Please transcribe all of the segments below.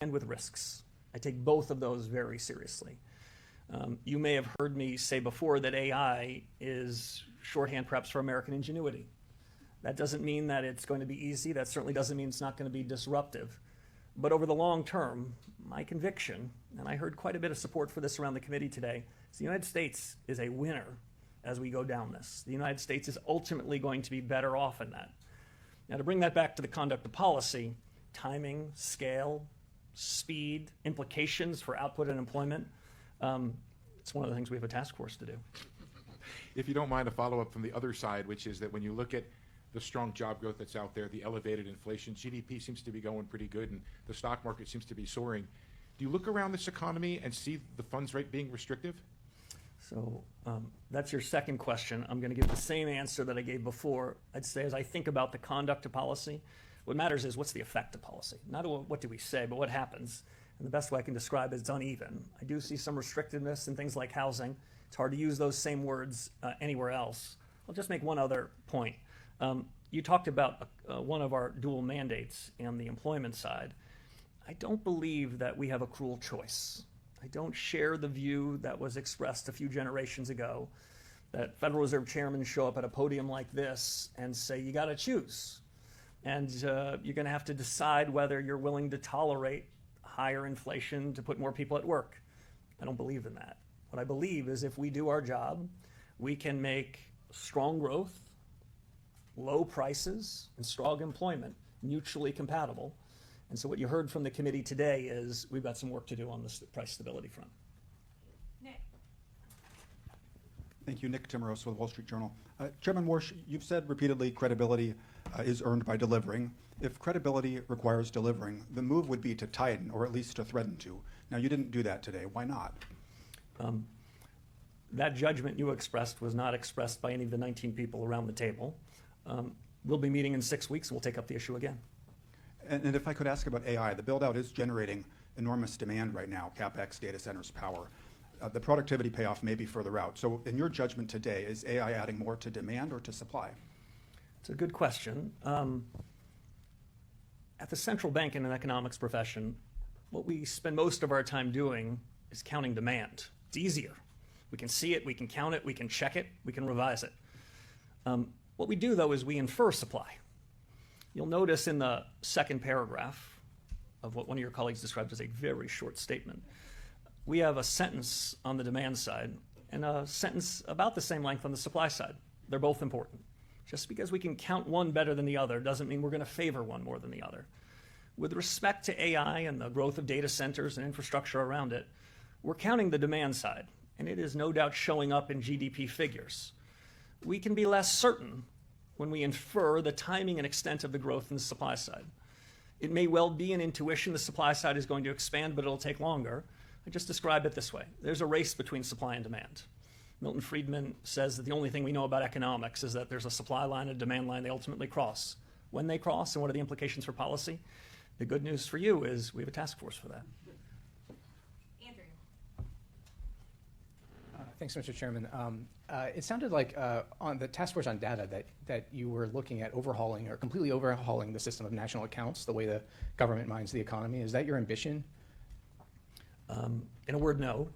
and with risks. I take both of those very seriously. You may have heard me say before that AI is shorthand perhaps for American ingenuity. That doesn't mean that it's going to be easy. That certainly doesn't mean it's not going to be disruptive. But over the long term, my conviction, and I heard quite a bit of support for this around the committee today, is the United States is a winner as we go down this. The United States is ultimately going to be better off in that. Now, to bring that back to the conduct of policy, timing, scale, speed, implications for output and employment, it's one of the things we have a task force to do. If you don't mind, a follow-up from the other side, which is that when you look at the strong job growth that's out there, the elevated inflation, GDP seems to be going pretty good, and the stock market seems to be soaring. Do you look around this economy and see the funds rate being restrictive? So that's your second question. I'm going to give the same answer that I gave before. I'd say as I think about the conduct of policy, what matters is what's the effect of policy. Not what do we say, but what happens. And the best way I can describe it is it's uneven. I do see some restrictiveness in things like housing. It's hard to use those same words anywhere else. I'll just make one other point. You talked about one of our dual mandates on the employment side. I don't believe that we have a cruel choice. I don't share the view that was expressed a few generations ago that Federal Reserve chairmen show up at a podium like this and say, you got to choose. And you're going to have to decide whether you're willing to tolerate higher inflation to put more people at work. I don't believe in that. What I believe is if we do our job, we can make strong growth, low prices, and strong employment mutually compatible. And so what you heard from the committee today is we've got some work to do on the price stability front. Nick. Thank you. Nick Timmeros with Wall Street Journal. Chairman Warsh, you've said repeatedly credibility is earned by delivering. If credibility requires delivering, the move would be to tighten or at least to threaten to. Now, you didn't do that today. Why not? That judgment you expressed was not expressed by any of the 19 people around the table. We'll be meeting in 6 weeks and we'll take up the issue again. And if I could ask about AI, the build out is generating enormous demand right now, CapEx, data centers, power. The productivity payoff may be further out. So in your judgment today, is AI adding more to demand or to supply? It's a good question. At the central bank in an economics profession, what we spend most of our time doing is counting demand. It's easier. We can see it, we can count it, we can check it, we can revise it. What we do, though, is we infer supply. You'll notice in the second paragraph of what one of your colleagues described as a very short statement, we have a sentence on the demand side and a sentence about the same length on the supply side. They're both important. Just because we can count one better than the other doesn't mean we're going to favor one more than the other. With respect to AI and the growth of data centers and infrastructure around it, we're counting the demand side, and it is no doubt showing up in GDP figures. We can be less certain when we infer the timing and extent of the growth in the supply side. It may well be an intuition the supply side is going to expand, but it'll take longer. I just describe it this way. There's a race between supply and demand. Milton Friedman says that the only thing we know about economics is that there's a supply line and a demand line they ultimately cross. When they cross and what are the implications for policy? The good news for you is we have a task force for that. Andrew. Thanks, Mr. Chairman. It sounded like on the task force on data that you were looking at overhauling or completely overhauling the system of national accounts, the way the government mines the economy. Is that your ambition? In a word, no.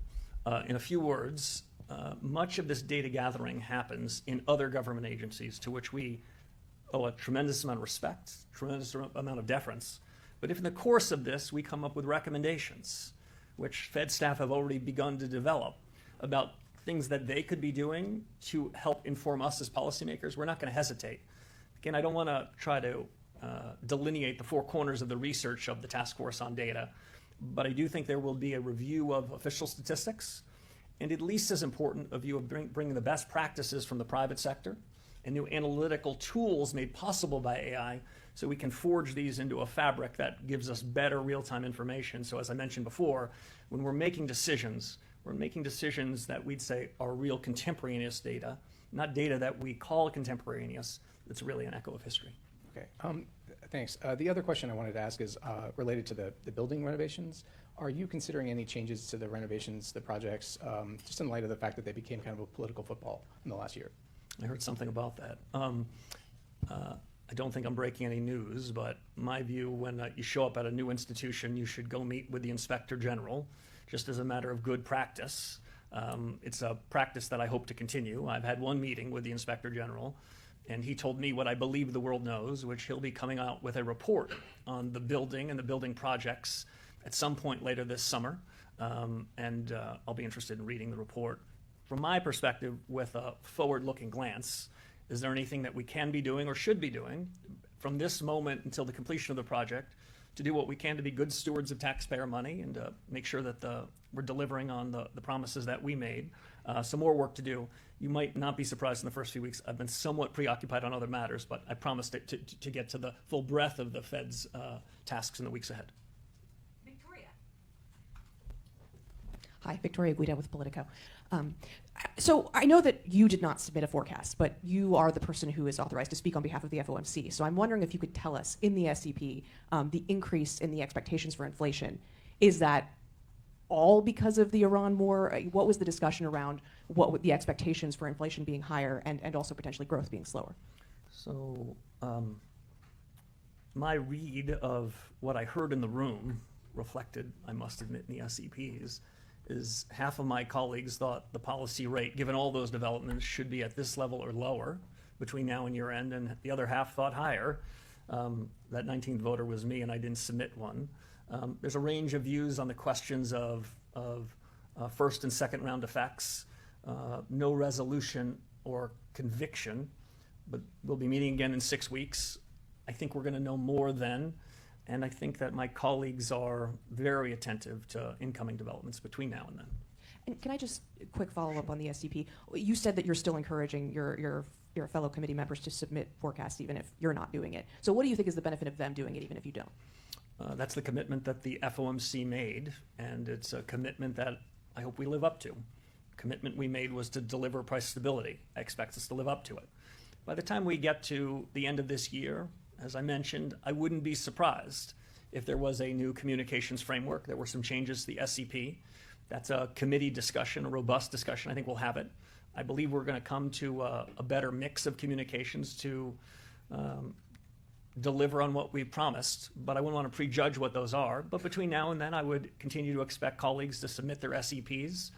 In a few words, much of this data gathering happens in other government agencies to which we owe a tremendous amount of respect, tremendous amount of deference. But if in the course of this we come up with recommendations, which Fed staff have already begun to develop about things that they could be doing to help inform us as policymakers, we're not going to hesitate. Again, I don't want to try to delineate the four corners of the research of the task force on data, but I do think there will be a review of official statistics, and at least as important, a view of bringing the best practices from the private sector and new analytical tools made possible by AI so we can forge these into a fabric that gives us better real-time information. So as I mentioned before, when we're making decisions that we'd say are real contemporaneous data, not data that we call contemporaneous, that's really an echo of history. Okay, thanks. The other question I wanted to ask is related to the building renovations. Are you considering any changes to the renovations, the projects, just in light of the fact that they became kind of a political football in the last year? I heard something about that. I don't think I'm breaking any news, but my view, when you show up at a new institution, you should go meet with the Inspector General, just as a matter of good practice. It's a practice that I hope to continue. I've had one meeting with the Inspector General, and he told me what I believe the world knows, which he'll be coming out with a report on the building and the building projects at some point later this summer. I'll be interested in reading the report. From my perspective, with a forward-looking glance, is there anything that we can be doing or should be doing from this moment until the completion of the project to do what we can to be good stewards of taxpayer money and make sure that we're delivering on the promises that we made? Some more work to do. You might not be surprised in the first few weeks. I've been somewhat preoccupied on other matters, but I promised to get to the full breadth of the Fed's tasks in the weeks ahead. Victoria. Hi, Victoria Guida with Politico. So I know that you did not submit a forecast, but you are the person who is authorized to speak on behalf of the FOMC. So I'm wondering if you could tell us in the SEP, the increase in the expectations for inflation, is that all because of the Iran war? What was the discussion around what the expectations for inflation being higher and also potentially growth being slower? So my read of what I heard in the room reflected, I must admit, in the SEPs, is half of my colleagues thought the policy rate, given all those developments, should be at this level or lower between now and year end, and the other half thought higher. That 19th voter was me, and I didn't submit one. There's a range of views on the questions of first and second round effects, no resolution or conviction, but we'll be meeting again in 6 weeks. I think we're going to know more then. And I think that my colleagues are very attentive to incoming developments between now and then. And can I just quick follow up on the SEP? You said that you're still encouraging your fellow committee members to submit forecasts even if you're not doing it. So what do you think is the benefit of them doing it even if you don't? That's the commitment that the FOMC made, and it's a commitment that I hope we live up to. Commitment we made was to deliver price stability. I expect us to live up to it. By the time we get to the end of this year, as I mentioned, I wouldn't be surprised if there was a new communications framework. There were some changes to the SEP. That's a committee discussion, a robust discussion. I think we'll have it. I believe we're going to come to a better mix of communications to deliver on what we promised, but I wouldn't want to prejudge what those are. But between now and then, I would continue to expect colleagues to submit their SEPs.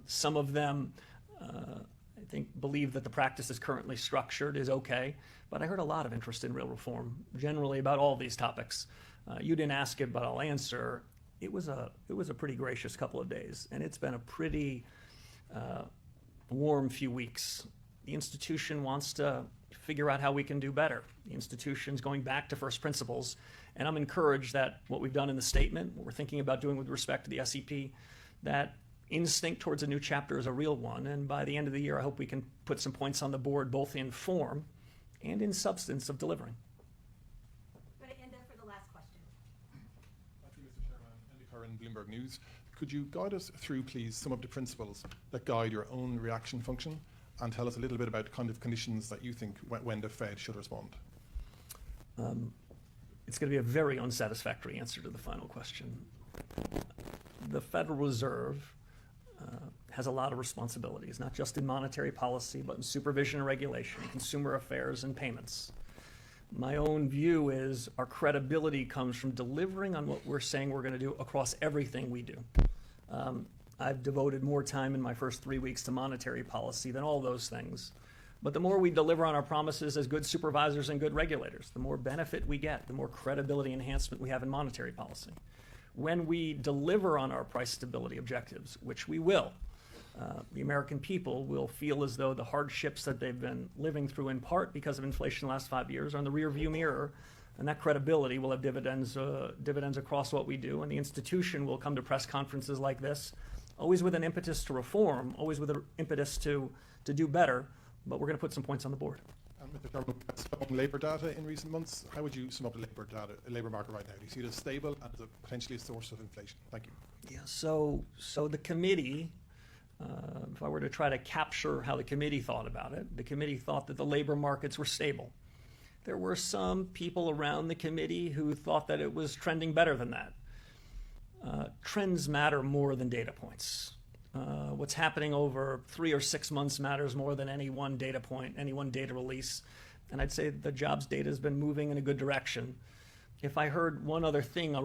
Some of them, I think, believe that the practice is currently structured is okay, but I heard a lot of interest in real reform, generally about all these topics. You didn't ask it, but I'll answer. It was a pretty gracious couple of days, and it's been a pretty warm few weeks. The institution wants to figure out how we can do better. The institution's going back to first principles, and I'm encouraged that what we've done in the statement, what we're thinking about doing with respect to the SEP, that instinct towards a new chapter is a real one, and by the end of the year, I hope we can put some points on the board, both in form and in substance of delivering. Go to Enda for the last question. Thank you, Mr. Chairman. Andy Curran, Bloomberg News. Could you guide us through, please, some of the principles that guide your own reaction function and tell us a little bit about the kind of conditions that you think when the Fed should respond? It's going to be a very unsatisfactory answer to the final question. The Federal Reserve has a lot of responsibilities, not just in monetary policy, but in supervision and regulation, consumer affairs and payments. My own view is our credibility comes from delivering on what we're saying we're going to do across everything we do. I've devoted more time in my first 3 weeks to monetary policy than all those things. But the more we deliver on our promises as good supervisors and good regulators, the more benefit we get, the more credibility enhancement we have in monetary policy. When we deliver on our price stability objectives, which we will, the American people will feel as though the hardships that they've been living through in part because of inflation the last 5 years are in the rearview mirror, and that credibility will have dividends across what we do, and the institution will come to press conferences like this, always with an impetus to reform, always with an impetus to do better, but we're going to put some points on the board. And Mr. Chairman, on labour data in recent months, how would you sum up the labour market right now? Do you see it as stable and as potentially a source of inflation? Thank you. Yeah, so the committee, if I were to try to capture how the committee thought about it, the committee thought that the labor markets were stable. There were some people around the committee who thought that it was trending better than that. Trends matter more than data points. What's happening over 3 or 6 months matters more than any one data point, any one data release. and I'd say the jobs data has been moving in a good direction. If I heard one other thing around